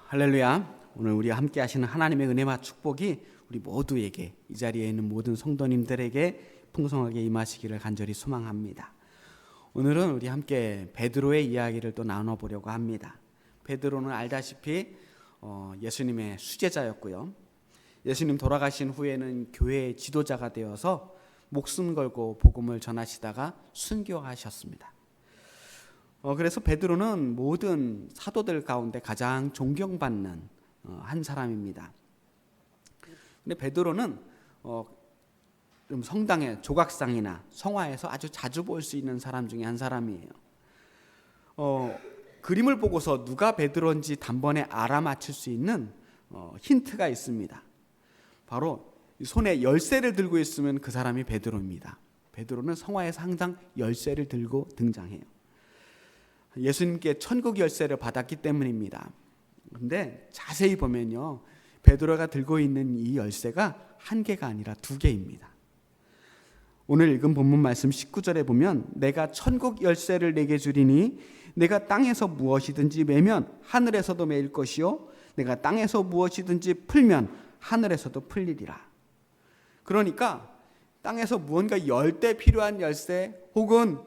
할렐루야. 오늘 우리 함께 하시는 하나님의 은혜와 축복이 우리 모두에게, 이 자리에 있는 모든 성도님들에게 풍성하게 임하시기를 간절히 소망합니다. 오늘은 우리 함께 베드로의 이야기를 또 나눠보려고 합니다. 베드로는 알다시피 예수님의 수제자였고요. 예수님 돌아가신 후에는 교회의 지도자가 되어서 목숨 걸고 복음을 전하시다가 순교하셨습니다. 그래서 베드로는 모든 사도들 가운데 가장 존경받는 한 사람입니다. 근데 베드로는 좀 성당의 조각상이나 성화에서 아주 자주 볼 수 있는 사람 중에 한 사람이에요. 그림을 보고서 누가 베드로인지 단번에 알아맞힐 수 있는 힌트가 있습니다. 바로 손에 열쇠를 들고 있으면 그 사람이 베드로입니다. 베드로는 성화에서 항상 열쇠를 들고 등장해요. 예수님께 천국 열쇠를 받았기 때문입니다. 그런데 자세히 보면요, 베드로가 들고 있는 이 열쇠가 한 개가 아니라 두 개입니다. 오늘 읽은 본문 말씀 19절에 보면 내가 천국 열쇠를 내게 주리니 내가 땅에서 무엇이든지 매면 하늘에서도 매일 것이요 내가 땅에서 무엇이든지 풀면 하늘에서도 풀리리라. 그러니까 땅에서 무언가 열 때 필요한 열쇠 혹은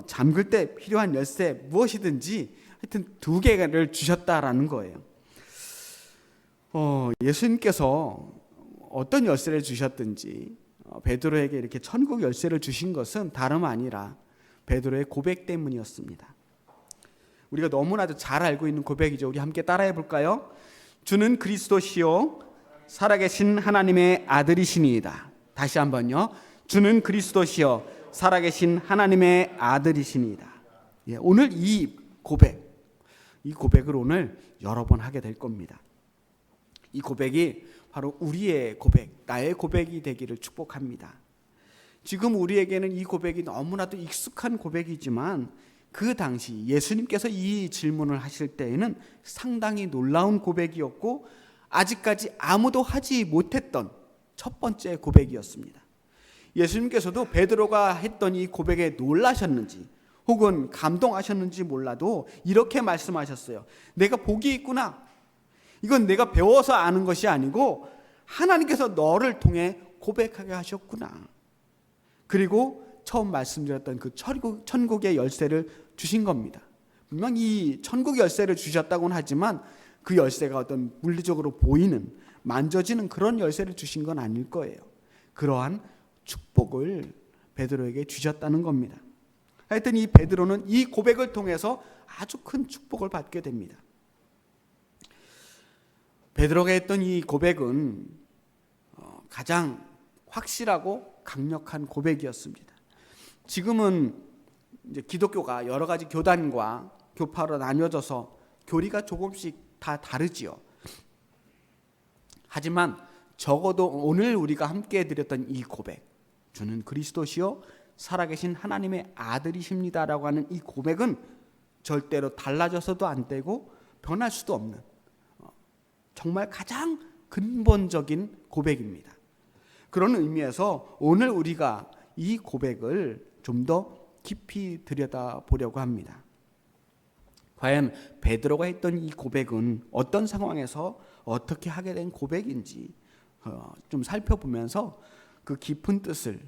잠글 때 필요한 열쇠 무엇이든지 하여튼 두 개를 주셨다라는 거예요. 예수님께서 어떤 열쇠를 주셨든지 베드로에게 이렇게 천국 열쇠를 주신 것은 다름 아니라 베드로의 고백 때문이었습니다. 우리가 너무나도 잘 알고 있는 고백이죠. 우리 함께 따라해 볼까요? 주는 그리스도시요 살아계신 하나님의 아들이시니이다. 다시 한번요. 주는 그리스도시요 살아계신 하나님의 아들이시니이다. 오늘 이 고백을 오늘 여러 번 하게 될 겁니다. 이 고백이 바로 우리의 고백, 나의 고백이 되기를 축복합니다. 지금 우리에게는 이 고백이 너무나도 익숙한 고백이지만 그 당시 예수님께서 이 질문을 하실 때에는 상당히 놀라운 고백이었고 아직까지 아무도 하지 못했던 첫 번째 고백이었습니다. 예수님께서도 베드로가 했던 이 고백에 놀라셨는지 혹은 감동하셨는지 몰라도 이렇게 말씀하셨어요. 내가 복이 있구나. 이건 내가 배워서 아는 것이 아니고 하나님께서 너를 통해 고백하게 하셨구나. 그리고 처음 말씀드렸던 그 천국의 열쇠를 주신 겁니다. 분명 이 천국 열쇠를 주셨다고는 하지만 그 열쇠가 어떤 물리적으로 보이는 만져지는 그런 열쇠를 주신 건 아닐 거예요. 그러한 축복을 베드로에게 주셨다는 겁니다. 하여튼 이 베드로는 이 고백을 통해서 아주 큰 축복을 받게 됩니다. 베드로가 했던 이 고백은 가장 확실하고 강력한 고백이었습니다. 지금은 이제 기독교가 여러 가지 교단과 교파로 나뉘어져서 교리가 조금씩 다 다르지요. 하지만 적어도 오늘 우리가 함께 드렸던 이 고백, 주는 그리스도시요 살아계신 하나님의 아들이십니다라고 하는 이 고백은 절대로 달라져서도 안 되고 변할 수도 없는 정말 가장 근본적인 고백입니다. 그런 의미에서 오늘 우리가 이 고백을 좀 더 깊이 들여다보려고 합니다. 과연 베드로가 했던 이 고백은 어떤 상황에서 어떻게 하게 된 고백인지 좀 살펴보면서 그 깊은 뜻을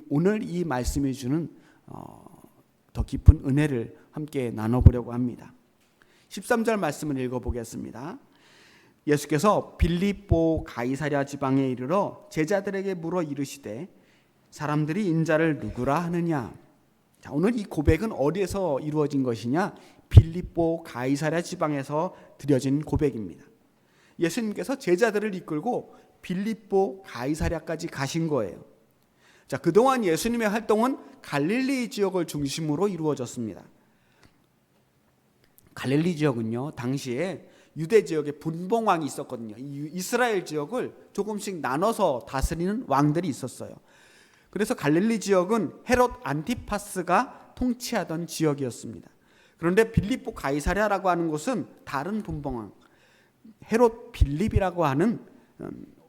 오늘 이 말씀이 주는 더 깊은 은혜를 함께 나눠보려고 합니다. 13절 말씀을 읽어보겠습니다. 예수께서 빌립보 가이사랴 지방에 이르러 제자들에게 물어 이르시되 사람들이 인자를 누구라 하느냐. 자, 오늘 이 고백은 어디에서 이루어진 것이냐? 빌립보 가이사랴 지방에서 드려진 고백입니다. 예수님께서 제자들을 이끌고 빌립보 가이사랴까지 가신 거예요. 자, 그동안 예수님의 활동은 갈릴리 지역을 중심으로 이루어졌습니다. 갈릴리 지역은요, 당시에 유대 지역에 분봉왕이 있었거든요. 이 이스라엘 지역을 조금씩 나눠서 다스리는 왕들이 있었어요. 그래서 갈릴리 지역은 헤롯 안티파스가 통치하던 지역이었습니다. 그런데 빌립보 가이사랴라고 하는 곳은 다른 분봉왕 헤롯 빌립이라고 하는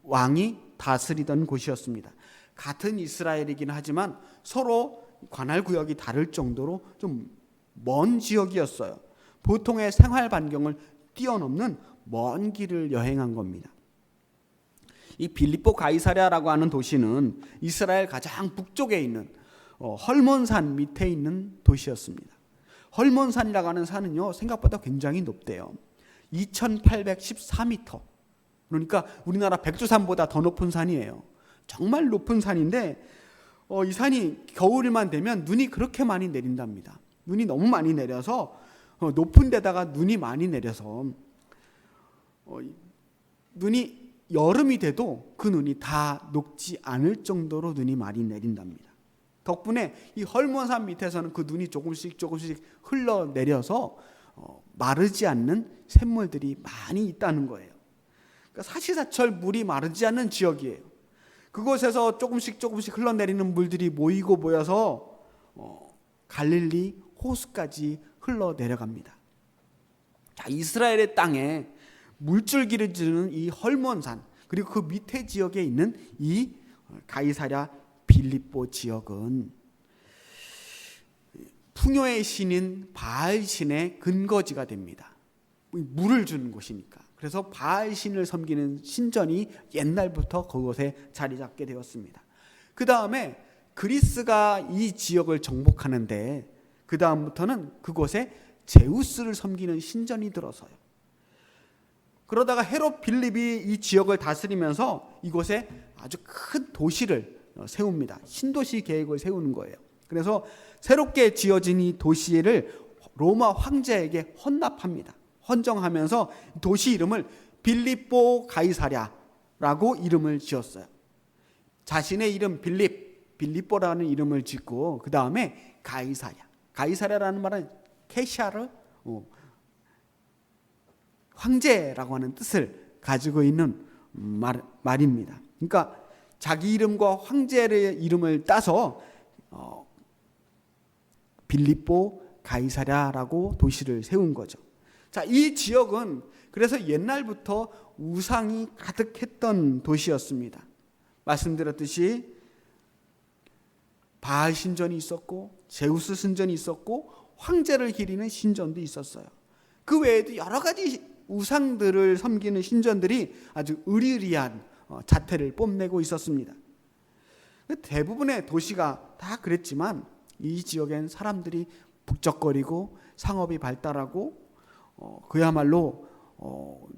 왕이 다스리던 곳이었습니다. 같은 이스라엘이긴 하지만 서로 관할 구역이 다를 정도로 좀 먼 지역이었어요. 보통의 생활 반경을 뛰어넘는 먼 길을 여행한 겁니다. 이 빌립보 가이사랴라고 하는 도시는 이스라엘 가장 북쪽에 있는 헐몬산 밑에 있는 도시였습니다. 헐몬산이라고 하는 산은요, 생각보다 굉장히 높대요. 2814m. 그러니까 우리나라 백두산보다 더 높은 산이에요. 정말 높은 산인데 이 산이 겨울만 되면 눈이 그렇게 많이 내린답니다. 눈이 너무 많이 내려서 높은 데다가 눈이 많이 내려서 눈이 여름이 돼도 그 눈이 다 녹지 않을 정도로 눈이 많이 내린답니다. 덕분에 이 헐몬산 밑에서는 그 눈이 조금씩 흘러내려서 마르지 않는 샘물들이 많이 있다는 거예요. 그러니까 사시사철 물이 마르지 않는 지역이에요. 그곳에서 조금씩 흘러내리는 물들이 모여서 갈릴리 호수까지 흘러내려갑니다. 자, 이스라엘의 땅에 물줄기를 지르는 이 헐몬산, 그리고 그 밑에 지역에 있는 이 가이사랴 빌립보 지역은 풍요의 신인 바알 신의 근거지가 됩니다. 물을 주는 곳이니까. 그래서 바알 신을 섬기는 신전이 옛날부터 그곳에 자리 잡게 되었습니다. 그 다음에 그리스가 이 지역을 정복하는데 그 다음부터는 그곳에 제우스를 섬기는 신전이 들어서요. 그러다가 헤롯 빌립이 이 지역을 다스리면서 이곳에 아주 큰 도시를 세웁니다. 신도시 계획을 세우는 거예요. 그래서 새롭게 지어진 이 도시를 로마 황제에게 헌납합니다. 헌정하면서 도시 이름을 빌립보 가이사랴라고 이름을 지었어요. 자신의 이름 빌립보라는 이름을 짓고 그 다음에 가이사랴라는 말은 케샤르, 황제라고 하는 뜻을 가지고 있는 말입니다. 그러니까 자기 이름과 황제의 이름을 따서 빌립보 가이사랴라고 도시를 세운 거죠. 자, 이 지역은 그래서 옛날부터 우상이 가득했던 도시였습니다. 말씀드렸듯이 바알 신전이 있었고 제우스 신전이 있었고 황제를 기리는 신전도 있었어요. 그 외에도 여러 가지 우상들을 섬기는 신전들이 아주 의리의리한 자태를 뽐내고 있었습니다. 대부분의 도시가 다 그랬지만 이 지역엔 사람들이 북적거리고 상업이 발달하고 그야말로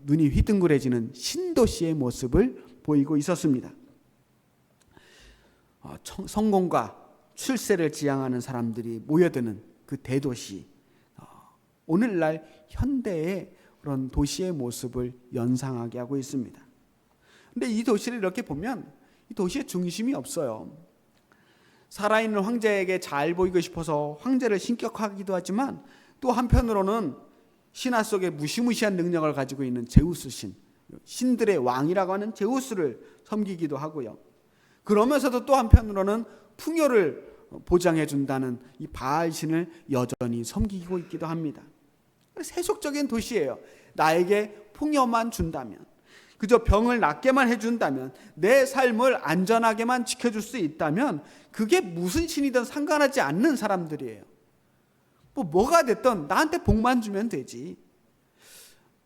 눈이 휘둥그레지는 신도시의 모습을 보이고 있었습니다. 성공과 출세를 지향하는 사람들이 모여드는 그 대도시, 오늘날 현대의 그런 도시의 모습을 연상하게 하고 있습니다. 그런데 이 도시를 이렇게 보면 이 도시의 중심이 없어요. 살아있는 황제에게 잘 보이고 싶어서 황제를 신격화하기도 하지만 또 한편으로는 신화 속에 무시무시한 능력을 가지고 있는 제우스 신들의 왕이라고 하는 제우스를 섬기기도 하고요. 그러면서도 또 한편으로는 풍요를 보장해 준다는 이 바알 신을 여전히 섬기고 있기도 합니다. 세속적인 도시예요. 나에게 풍요만 준다면, 그저 병을 낫게만 해준다면, 내 삶을 안전하게만 지켜줄 수 있다면 그게 무슨 신이든 상관하지 않는 사람들이에요. 뭐가 됐든 나한테 복만 주면 되지.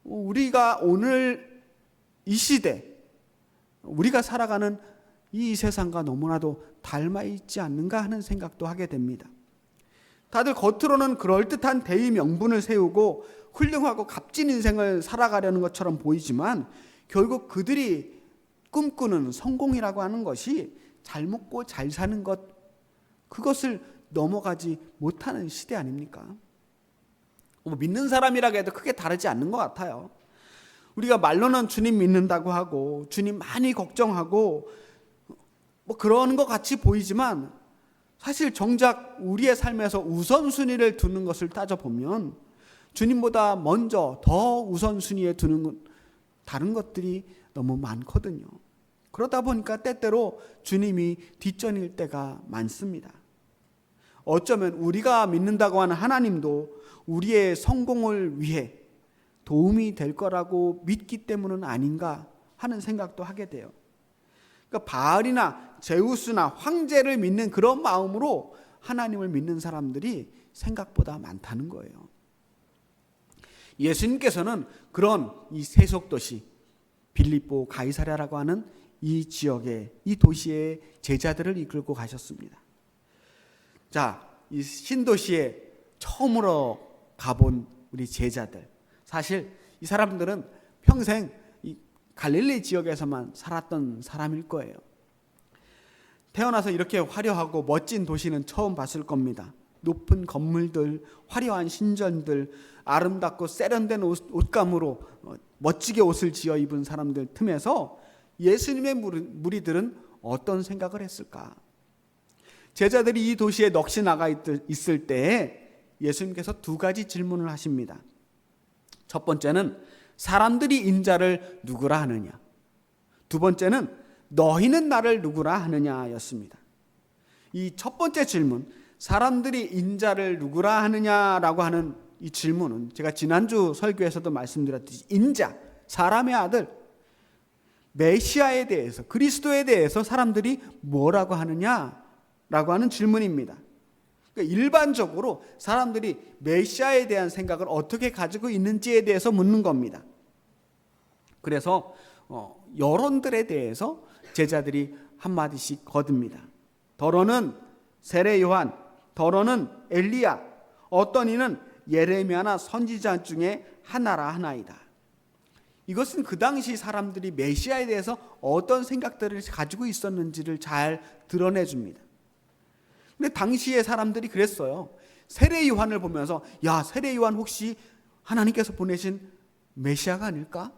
우리가 오늘 이 시대, 우리가 살아가는 이 세상과 너무나도 닮아있지 않는가 하는 생각도 하게 됩니다. 다들 겉으로는 그럴듯한 대의 명분을 세우고 훌륭하고 값진 인생을 살아가려는 것처럼 보이지만 결국 그들이 꿈꾸는 성공이라고 하는 것이 잘 먹고 잘 사는 것, 그것을 넘어가지 못하는 시대 아닙니까? 믿는 사람이라고 해도 크게 다르지 않는 것 같아요. 우리가 말로는 주님 믿는다고 하고 주님 많이 걱정하고 그러는 것 같이 보이지만 사실 정작 우리의 삶에서 우선순위를 두는 것을 따져보면 주님보다 먼저 더 우선순위에 두는 다른 것들이 너무 많거든요. 그러다 보니까 때때로 주님이 뒷전일 때가 많습니다. 어쩌면 우리가 믿는다고 하는 하나님도 우리의 성공을 위해 도움이 될 거라고 믿기 때문은 아닌가 하는 생각도 하게 돼요. 그러니까 바알이나 제우스나 황제를 믿는 그런 마음으로 하나님을 믿는 사람들이 생각보다 많다는 거예요. 예수님께서는 그런 이 세속도시 빌립보 가이사랴라고 하는 이 지역에, 이 도시의 제자들을 이끌고 가셨습니다. 자, 이 신도시에 처음으로 가본 우리 제자들, 사실 이 사람들은 평생 이 갈릴리 지역에서만 살았던 사람일 거예요. 태어나서 이렇게 화려하고 멋진 도시는 처음 봤을 겁니다. 높은 건물들, 화려한 신전들, 아름답고 세련된 옷감으로 멋지게 옷을 지어 입은 사람들 틈에서 예수님의 무리들은 어떤 생각을 했을까? 제자들이 이 도시에 넋이 나가 있을 때에 예수님께서 두 가지 질문을 하십니다. 첫 번째는 사람들이 인자를 누구라 하느냐, 두 번째는 너희는 나를 누구라 하느냐였습니다. 이 첫 번째 질문, 사람들이 인자를 누구라 하느냐라고 하는 이 질문은 제가 지난주 설교에서도 말씀드렸듯이 인자, 사람의 아들, 메시아에 대해서, 그리스도에 대해서 사람들이 뭐라고 하느냐라고 하는 질문입니다. 그러니까 일반적으로 사람들이 메시아에 대한 생각을 어떻게 가지고 있는지에 대해서 묻는 겁니다. 그래서 여론들에 대해서 제자들이 한마디씩 거듭니다. 더러는 세례 요한, 더러는 엘리야, 어떤 이는 예레미야나 선지자 중에 하나라 하나이다. 이것은 그 당시 사람들이 메시아에 대해서 어떤 생각들을 가지고 있었는지를 잘 드러내 줍니다. 근데 당시의 사람들이 그랬어요. 세례 요한을 보면서, 야, 세례 요한 혹시 하나님께서 보내신 메시아가 아닐까?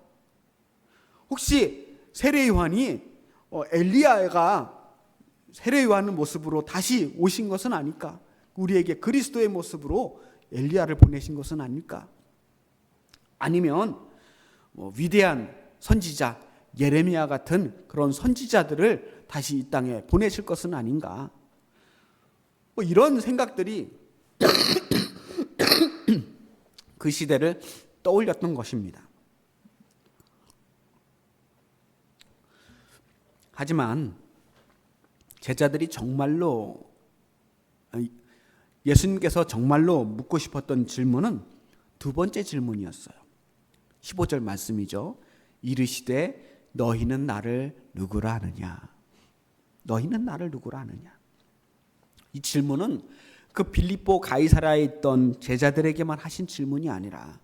혹시 세례 요한이 엘리야가 세례 요한의 모습으로 다시 오신 것은 아닐까? 우리에게 그리스도의 모습으로 엘리야를 보내신 것은 아닐까? 아니면 위대한 선지자 예레미야 같은 그런 선지자들을 다시 이 땅에 보내실 것은 아닌가? 이런 생각들이 그 시대를 떠올렸던 것입니다. 하지만 제자들이 정말로, 예수님께서 정말로 묻고 싶었던 질문은 두 번째 질문이었어요. 15절 말씀이죠. 이르시되 너희는 나를 누구라 하느냐? 너희는 나를 누구라 하느냐? 이 질문은 그 빌립보 가이사랴에 있던 제자들에게만 하신 질문이 아니라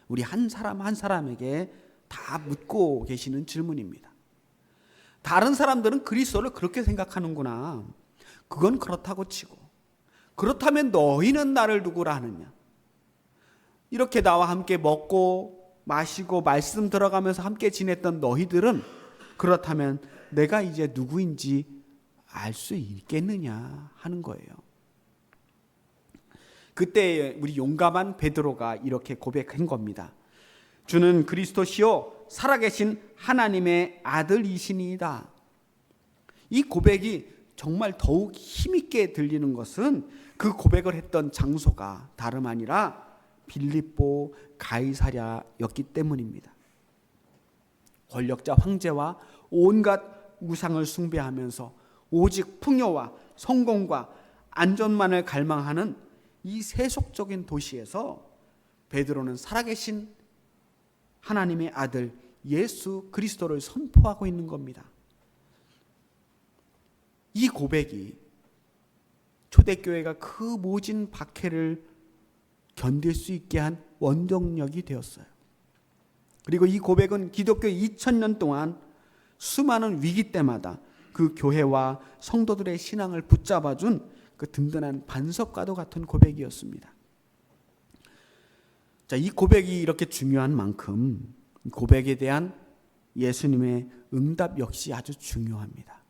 우리 한 사람 한 사람에게 다 묻고 계시는 질문입니다. 다른 사람들은 그리스도를 그렇게 생각하는구나. 그건 그렇다고 치고, 그렇다면 너희는 나를 누구라 하느냐? 이렇게 나와 함께 먹고 마시고 말씀 들어가면서 함께 지냈던 너희들은 그렇다면 내가 이제 누구인지 알 수 있겠느냐 하는 거예요. 그때 우리 용감한 베드로가 이렇게 고백한 겁니다. 주는 그리스도시요 살아계신 하나님의 아들이시니이다. 이 고백이 정말 더욱 힘있게 들리는 것은 그 고백을 했던 장소가 다름 아니라 빌립보 가이사랴였기 때문입니다. 권력자 황제와 온갖 우상을 숭배하면서 오직 풍요와 성공과 안전만을 갈망하는 이 세속적인 도시에서 베드로는 살아계신 하나님의 아들 예수 그리스도를 선포하고 있는 겁니다. 이 고백이 초대교회가 그 모진 박해를 견딜 수 있게 한 원동력이 되었어요. 그리고 이 고백은 기독교 2000년 동안 수많은 위기 때마다 그 교회와 성도들의 신앙을 붙잡아준 그 든든한 반석과도 같은 고백이었습니다. 자, 이 고백이 이렇게 중요한 만큼 고백에 대한 예수님의 응답 역시 아주 중요합니다.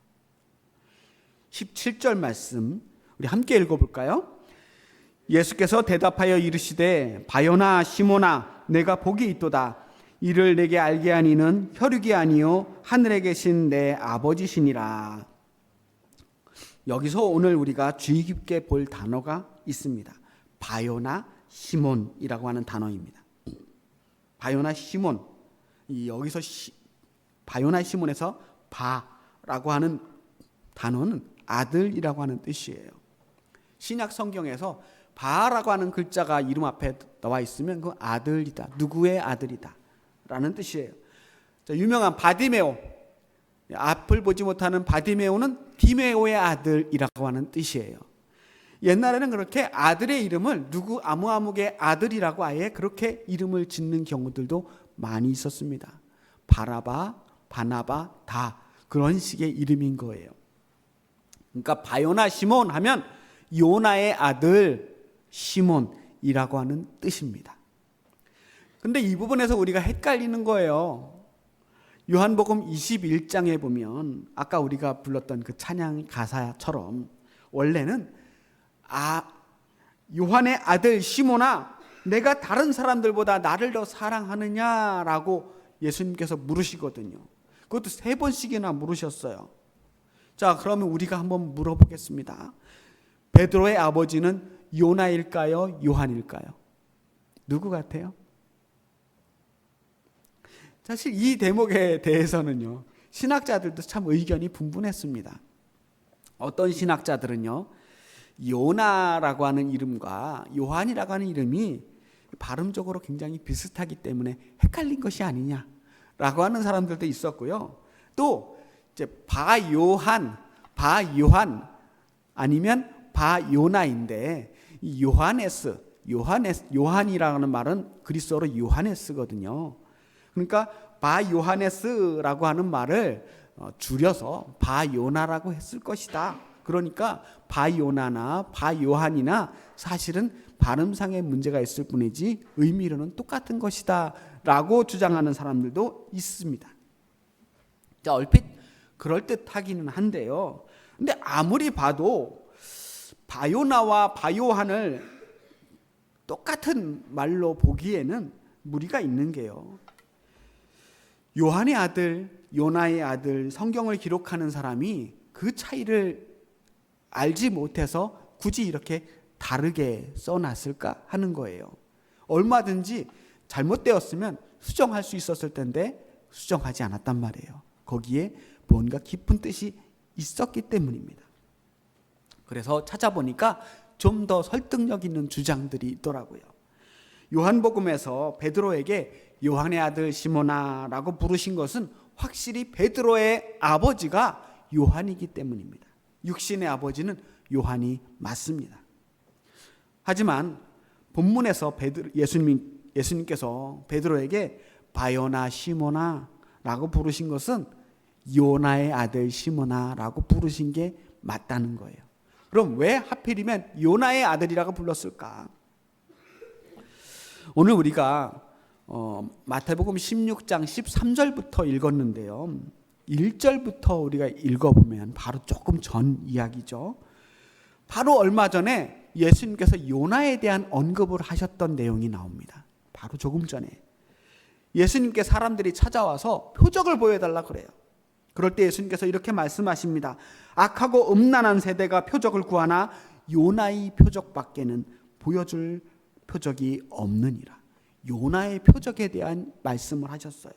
17절 말씀 우리 함께 읽어볼까요? 예수께서 대답하여 이르시되 바요나 시몬아 내가 복이 있도다. 이를 내게 알게 한 이는 혈육이 아니요 하늘에 계신 내 아버지시니라. 여기서 오늘 우리가 주의 깊게 볼 단어가 있습니다. 바요나 시몬이라고 하는 단어입니다. 바요나 시몬, 여기서 바요나 시몬에서 바라고 하는 단어는 아들이라고 하는 뜻이에요. 신약 성경에서 바라고 하는 글자가 이름 앞에 나와 있으면 그 아들이다, 누구의 아들이다 라는 뜻이에요. 자, 유명한 바디메오, 앞을 보지 못하는 바디메오는 디메오의 아들이라고 하는 뜻이에요. 옛날에는 그렇게 아들의 이름을 누구 아무아무의 아들이라고 아예 그렇게 이름을 짓는 경우들도 많이 있었습니다. 바라바, 바나바, 다 그런 식의 이름인 거예요. 그러니까 바요나 시몬 하면 요나의 아들 시몬이라고 하는 뜻입니다. 근데 이 부분에서 우리가 헷갈리는 거예요. 요한복음 21장에 보면 아까 우리가 불렀던 그 찬양 가사처럼 원래는 요한의 아들 시몬아, 내가 다른 사람들보다 나를 더 사랑하느냐라고 예수님께서 물으시거든요. 그것도 3번씩이나 물으셨어요. 자, 그러면 우리가 한번 물어보겠습니다. 베드로의 아버지는 요나일까요? 요한일까요? 누구 같아요? 사실 이 대목에 대해서는요, 신학자들도 참 의견이 분분했습니다. 어떤 신학자들은요, 요나라고 하는 이름과 요한이라고 하는 이름이 발음적으로 굉장히 비슷하기 때문에 헷갈린 것이 아니냐라고 하는 사람들도 있었고요. 또 이제 바요한 아니면 바요나인데 이 요한이라는 말은 그리스어로 요하네스거든요. 그러니까 바요하네스라고 하는 말을 줄여서 바요나라고 했을 것이다. 그러니까 바요나나 바요한이나 사실은 발음상의 문제가 있을 뿐이지 의미로는 똑같은 것이다 라고 주장하는 사람들도 있습니다. 자, 얼핏 그럴듯하기는 한데요. 근데 아무리 봐도 바요나와 바요한을 똑같은 말로 보기에는 무리가 있는 게요. 요한의 아들, 요나의 아들, 성경을 기록하는 사람이 그 차이를 알지 못해서 굳이 이렇게 다르게 써놨을까 하는 거예요. 얼마든지 잘못되었으면 수정할 수 있었을 텐데 수정하지 않았단 말이에요. 거기에 뭔가 깊은 뜻이 있었기 때문입니다. 그래서 찾아보니까 좀 더 설득력 있는 주장들이 있더라고요. 요한복음에서 베드로에게 요한의 아들 시몬아라고 부르신 것은 확실히 베드로의 아버지가 요한이기 때문입니다. 육신의 아버지는 요한이 맞습니다. 하지만 본문에서 예수님께서 베드로에게 바요나 시몬아라고 부르신 것은 요나의 아들 시몬아라고 부르신 게 맞다는 거예요. 그럼 왜 하필이면 요나의 아들이라고 불렀을까? 오늘 우리가 마태복음 16장 13절부터 읽었는데요. 1절부터 우리가 읽어보면 바로 조금 전 이야기죠. 바로 얼마 전에 예수님께서 요나에 대한 언급을 하셨던 내용이 나옵니다. 바로 조금 전에 예수님께 사람들이 찾아와서 표적을 보여달라 그래요. 그럴 때 예수님께서 이렇게 말씀하십니다. 악하고 음란한 세대가 표적을 구하나 요나의 표적밖에는 보여줄 표적이 없느니라. 요나의 표적에 대한 말씀을 하셨어요.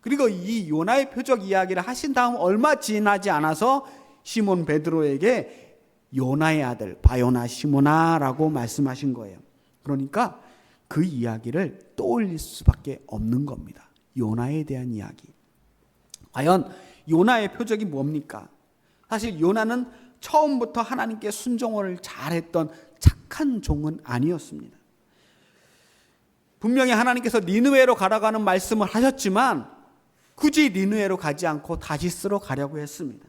그리고 이 요나의 표적 이야기를 하신 다음 얼마 지나지 않아서 시몬 베드로에게 요나의 아들 바요나 시몬아라고 말씀하신 거예요. 그러니까 그 이야기를 떠올릴 수밖에 없는 겁니다. 요나에 대한 이야기. 과연 요나의 표적이 뭡니까? 사실 요나는 처음부터 하나님께 순종을 잘했던 착한 종은 아니었습니다. 분명히 하나님께서 니느웨로 가라고 하는 말씀을 하셨지만 굳이 니느웨로 가지 않고 다시스로 가려고 했습니다.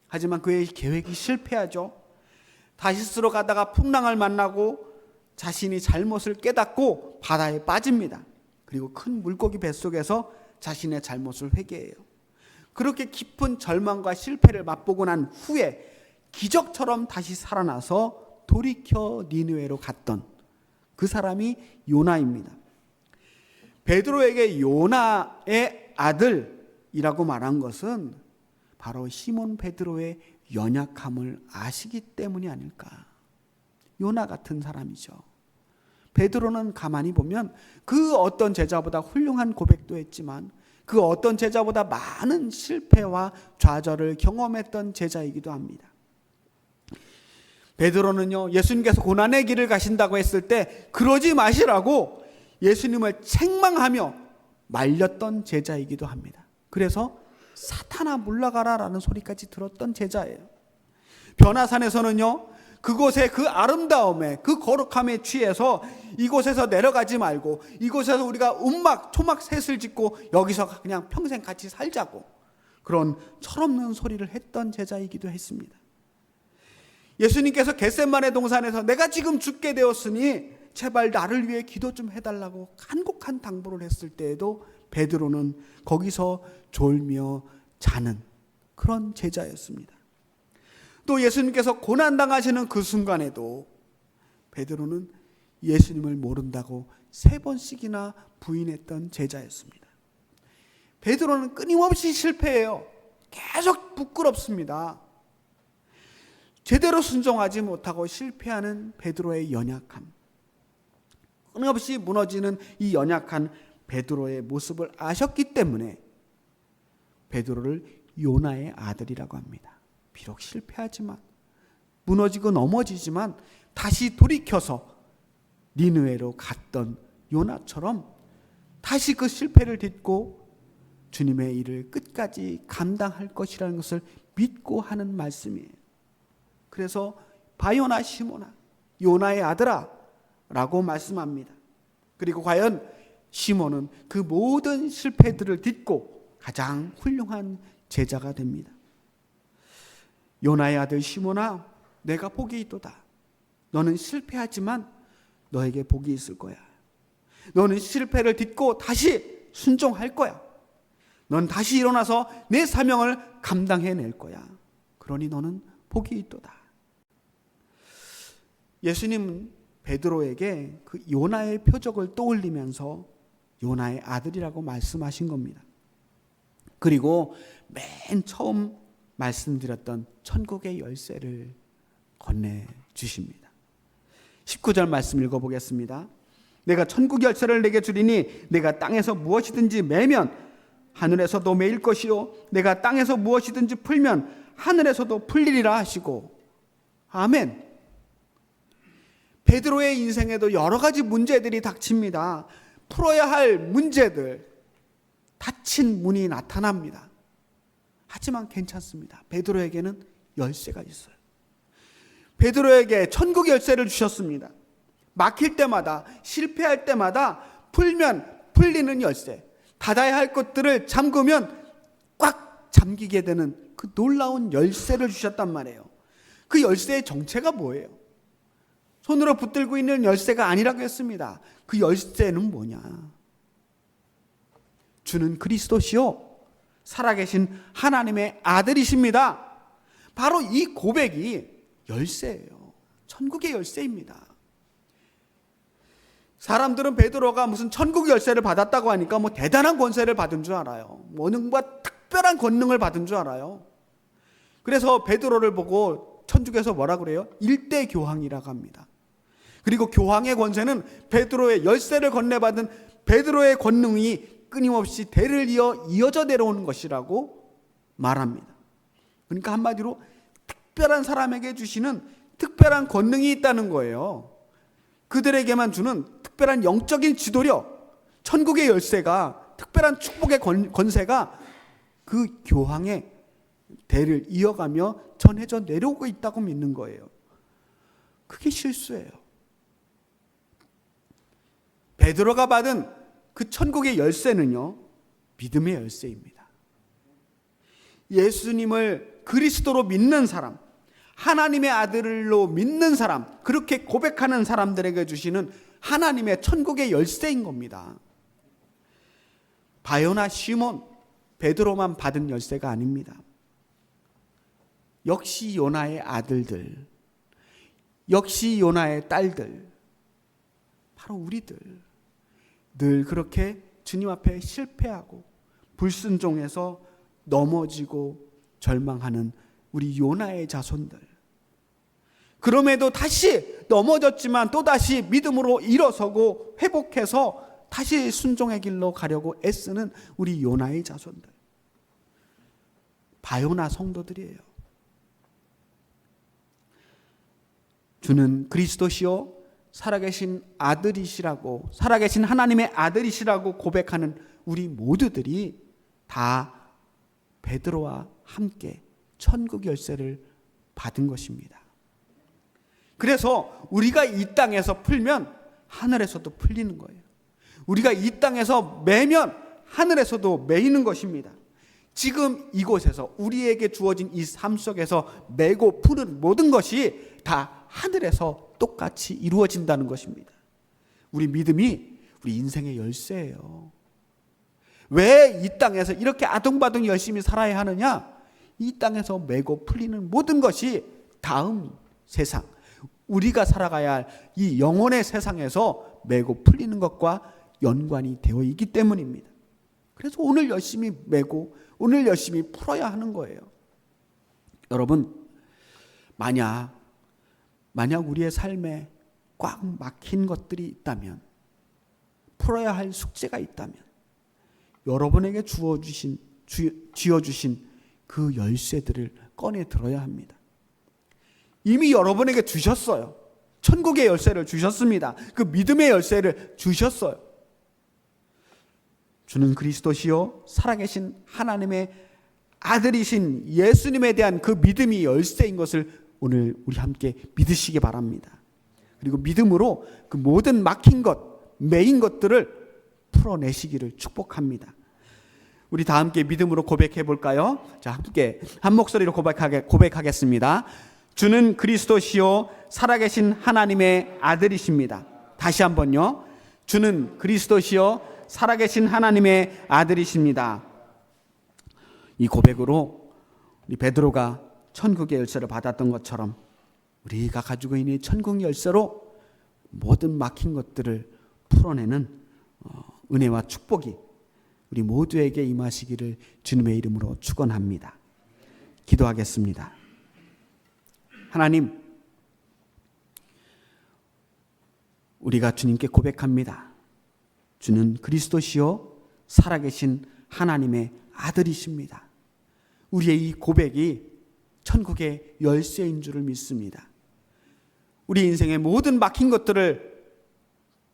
하지만 그의 계획이 실패하죠. 다시스로 가다가 풍랑을 만나고 자신이 잘못을 깨닫고 바다에 빠집니다. 그리고 큰 물고기 뱃속에서 자신의 잘못을 회개해요. 그렇게 깊은 절망과 실패를 맛보고 난 후에 기적처럼 다시 살아나서 돌이켜 니느웨로 갔던 그 사람이 요나입니다. 베드로에게 요나의 아들이라고 말한 것은 바로 시몬 베드로의 연약함을 아시기 때문이 아닐까. 요나 같은 사람이죠. 베드로는 가만히 보면 그 어떤 제자보다 훌륭한 고백도 했지만 그 어떤 제자보다 많은 실패와 좌절을 경험했던 제자이기도 합니다. 베드로는요, 예수님께서 고난의 길을 가신다고 했을 때 그러지 마시라고 예수님을 책망하며 말렸던 제자이기도 합니다. 그래서 사탄아 물러가라라는 소리까지 들었던 제자예요. 변화산에서는요, 그곳의 그 아름다움에, 그 거룩함에 취해서 이곳에서 내려가지 말고 이곳에서 우리가 움막 토막 셋을 짓고 여기서 그냥 평생 같이 살자고 그런 철없는 소리를 했던 제자이기도 했습니다. 예수님께서 겟세마네 동산에서 내가 지금 죽게 되었으니 제발 나를 위해 기도 좀 해달라고 간곡한 당부를 했을 때에도 베드로는 거기서 졸며 자는 그런 제자였습니다. 또 예수님께서 고난당하시는 그 순간에도 베드로는 예수님을 모른다고 3번씩이나 부인했던 제자였습니다. 베드로는 끊임없이 실패해요. 계속 부끄럽습니다. 제대로 순종하지 못하고 실패하는 베드로의 연약함, 끊임없이 무너지는 이 연약한 베드로의 모습을 아셨기 때문에 베드로를 요나의 아들이라고 합니다. 비록 실패하지만, 무너지고 넘어지지만 다시 돌이켜서 니느웨로 갔던 요나처럼 다시 그 실패를 딛고 주님의 일을 끝까지 감당할 것이라는 것을 믿고 하는 말씀이에요. 그래서 바요나 시모나, 요나의 아들아 라고 말씀합니다. 그리고 과연 시몬은 그 모든 실패들을 딛고 가장 훌륭한 제자가 됩니다. 요나의 아들 시몬아, 내가 복이 있도다. 너는 실패하지만 너에게 복이 있을 거야. 너는 실패를 딛고 다시 순종할 거야. 넌 다시 일어나서 내 사명을 감당해낼 거야. 그러니 너는 복이 있도다. 예수님은 베드로에게 그 요나의 표적을 떠올리면서 요나의 아들이라고 말씀하신 겁니다. 그리고 맨 처음 말씀드렸던 천국의 열쇠를 건네주십니다. 19절 말씀 읽어보겠습니다. 내가 천국 열쇠를 내게 주리니 내가 땅에서 무엇이든지 매면 하늘에서도 매일 것이요 내가 땅에서 무엇이든지 풀면 하늘에서도 풀리리라 하시고. 아멘. 베드로의 인생에도 여러 가지 문제들이 닥칩니다. 풀어야 할 문제들, 닫힌 문이 나타납니다. 하지만 괜찮습니다. 베드로에게는 열쇠가 있어요. 베드로에게 천국 열쇠를 주셨습니다. 막힐 때마다, 실패할 때마다 풀면 풀리는 열쇠, 닫아야 할 것들을 잠그면 꽉 잠기게 되는 그 놀라운 열쇠를 주셨단 말이에요. 그 열쇠의 정체가 뭐예요? 손으로 붙들고 있는 열쇠가 아니라고 했습니다. 그 열쇠는 뭐냐? 주는 그리스도시요 살아계신 하나님의 아들이십니다. 바로 이 고백이 열쇠예요. 천국의 열쇠입니다. 사람들은 베드로가 무슨 천국 열쇠를 받았다고 하니까 뭐 대단한 권세를 받은 줄 알아요. 뭔가 특별한 권능을 받은 줄 알아요. 그래서 베드로를 보고 천주교에서 뭐라 그래요? 일대 교황이라고 합니다. 그리고 교황의 권세는 베드로의 열쇠를 건네받은 베드로의 권능이 끊임없이 대를 이어져 내려오는 것이라고 말합니다. 그러니까 한마디로 특별한 사람에게 주시는 특별한 권능이 있다는 거예요. 그들에게만 주는 특별한 영적인 지도력, 천국의 열쇠가, 특별한 축복의 권세가 그 교황의 대를 이어가며 전해져 내려오고 있다고 믿는 거예요. 그게 실수예요. 베드로가 받은 그 천국의 열쇠는요, 믿음의 열쇠입니다. 예수님을 그리스도로 믿는 사람, 하나님의 아들로 믿는 사람, 그렇게 고백하는 사람들에게 주시는 하나님의 천국의 열쇠인 겁니다. 바요나 시몬, 베드로만 받은 열쇠가 아닙니다. 역시 요나의 아들들, 역시 요나의 딸들, 바로 우리들, 늘 그렇게 주님 앞에 실패하고 불순종해서 넘어지고 절망하는 우리 요나의 자손들, 그럼에도 다시 넘어졌지만 또다시 믿음으로 일어서고 회복해서 다시 순종의 길로 가려고 애쓰는 우리 요나의 자손들, 바요나 성도들이에요. 주는 그리스도시요 살아계신 아들이시라고, 살아계신 하나님의 아들이시라고 고백하는 우리 모두들이 다 베드로와 함께 천국 열쇠를 받은 것입니다. 그래서 우리가 이 땅에서 풀면 하늘에서도 풀리는 거예요. 우리가 이 땅에서 매면 하늘에서도 매이는 것입니다. 지금 이곳에서 우리에게 주어진 이 삶 속에서 매고 푸는 모든 것이 다 하늘에서 똑같이 이루어진다는 것입니다. 우리 믿음이 우리 인생의 열쇠예요. 왜 이 땅에서 이렇게 아둥바둥 열심히 살아야 하느냐? 이 땅에서 매고 풀리는 모든 것이 다음 세상, 우리가 살아가야 할 이 영혼의 세상에서 매고 풀리는 것과 연관이 되어 있기 때문입니다. 그래서 오늘 열심히 매고 오늘 열심히 풀어야 하는 거예요. 여러분, 만약 우리의 삶에 꽉 막힌 것들이 있다면, 풀어야 할 숙제가 있다면 여러분에게 쥐어주신 그 열쇠들을 꺼내 들어야 합니다. 이미 여러분에게 주셨어요. 천국의 열쇠를 주셨습니다. 그 믿음의 열쇠를 주셨어요. 주는 그리스도시요 살아계신 하나님의 아들이신 예수님에 대한 그 믿음이 열쇠인 것을 오늘 우리 함께 믿으시기 바랍니다. 그리고 믿음으로 그 모든 막힌 것, 매인 것들을 풀어내시기를 축복합니다. 우리 다 함께 믿음으로 고백해 볼까요? 자, 함께 한 목소리로 고백하겠습니다. 주는 그리스도시요 살아계신 하나님의 아들이십니다. 다시 한번요. 주는 그리스도시요 살아계신 하나님의 아들이십니다. 이 고백으로 우리 베드로가 천국의 열쇠를 받았던 것처럼 우리가 가지고 있는 천국 열쇠로 모든 막힌 것들을 풀어내는 은혜와 축복이 우리 모두에게 임하시기를 주님의 이름으로 축원합니다. 기도하겠습니다. 하나님, 우리가 주님께 고백합니다. 주는 그리스도시요 살아계신 하나님의 아들이십니다. 우리의 이 고백이 천국의 열쇠인 줄을 믿습니다. 우리 인생의 모든 막힌 것들을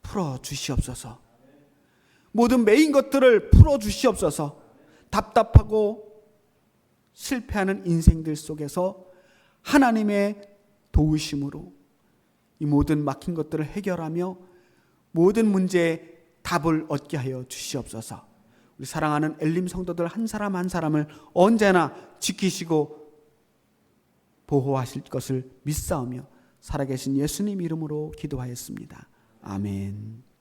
풀어주시옵소서. 모든 매인 것들을 풀어주시옵소서. 답답하고 실패하는 인생들 속에서 하나님의 도우심으로 이 모든 막힌 것들을 해결하며 모든 문제에 답을 얻게 하여 주시옵소서. 우리 사랑하는 엘림 성도들 한 사람 한 사람을 언제나 지키시고 보호하실 것을 믿사오며 살아계신 예수님 이름으로 기도하였습니다. 아멘.